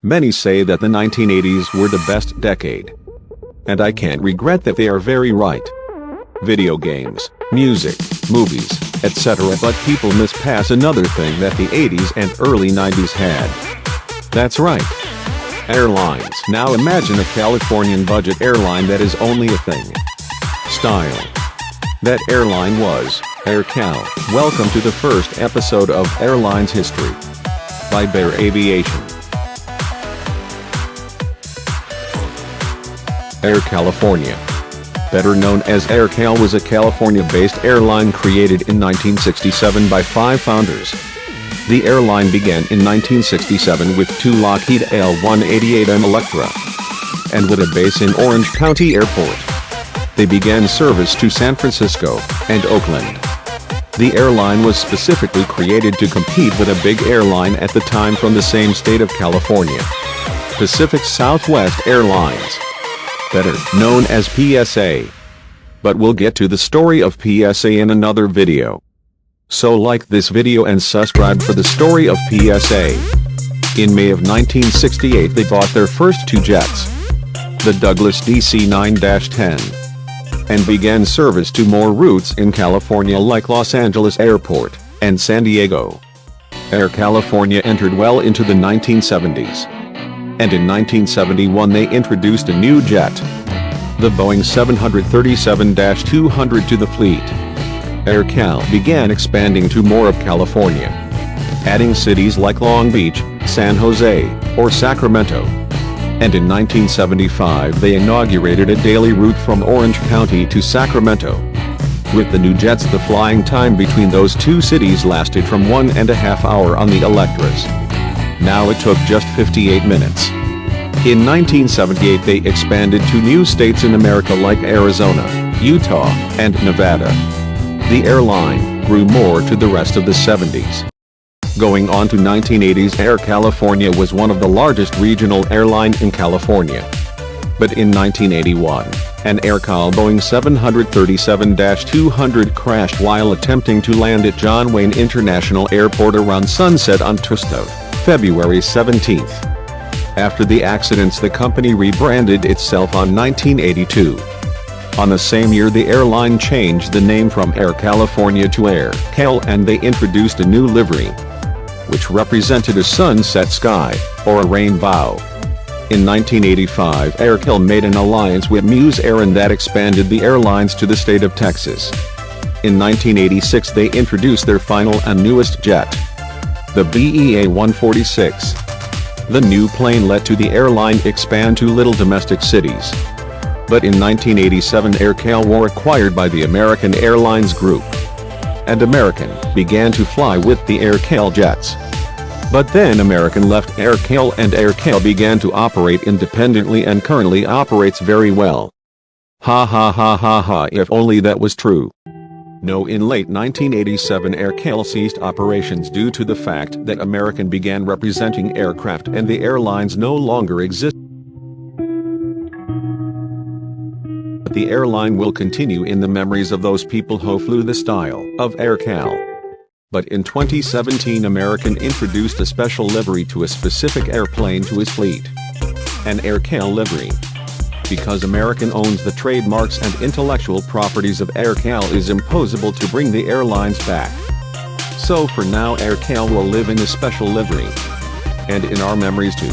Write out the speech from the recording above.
Many say that the 1980s were the best decade. And I can't regret that they are very right. Video games, music, movies, etc. But people mispass another thing that the 80s and early 90s had. That's right. Airlines. Now imagine a Californian budget airline that is only a thing. Style. That airline was AirCal. Welcome to the first episode of Airlines History by Aviation. Air California, better known as AirCal, was a California-based airline created in 1967 by 5 founders. The airline began in 1967 with 2 Lockheed L-188M Electra, and with a base in Orange County Airport. They began service to San Francisco and Oakland. The airline was specifically created to compete with a big airline at the time from the same state of California, Pacific Southwest Airlines, better known as PSA. But we'll get to the story of PSA in another video. So like this video and subscribe for the story of PSA. In May of 1968 they bought their first 2 jets, the Douglas DC-9-10, and began service to more routes in California like Los Angeles Airport and San Diego. Air California entered well into the 1970s. And in 1971 they introduced a new jet, the Boeing 737-200 to the fleet. AirCal began expanding to more of California, adding cities like Long Beach, San Jose, or Sacramento. And in 1975 they inaugurated a daily route from Orange County to Sacramento. With the new jets, the flying time between those 2 cities lasted from 1.5 hours on the Electras. Now it took just 58 minutes. In 1978 they expanded to new states in America like Arizona, Utah, and Nevada. The airline grew more to the rest of the 70s. Going on to 1980s, Air California was one of the largest regional airlines in California. But in 1981, an AirCal Boeing 737-200 crashed while attempting to land at John Wayne International Airport around sunset on Tuesday, February 17. After the accidents, the company rebranded itself on 1982. On the same year the airline changed the name from Air California to AirCal, and they introduced a new livery, which represented a sunset sky, or a rainbow. In 1985 AirCal made an alliance with Muse Air, and that expanded the airlines to the state of Texas. In 1986 they introduced their final and newest jet, the BEA-146. The new plane led to the airline expand to little domestic cities. But in 1987 AirCal were acquired by the American Airlines Group, and American began to fly with the AirCal jets. But then American left AirCal and AirCal began to operate independently and currently operates very well. Ha ha ha ha ha, if only that was true. No, in late 1987 AirCal ceased operations due to the fact that American began representing aircraft and the airlines no longer exist. But the airline will continue in the memories of those people who flew the style of AirCal. But in 2017 American introduced a special livery to a specific airplane to his fleet, an AirCal livery. Because American owns the trademarks and intellectual properties of AirCal, it is impossible to bring the airlines back. So for now AirCal will live in a special livery, and in our memories too.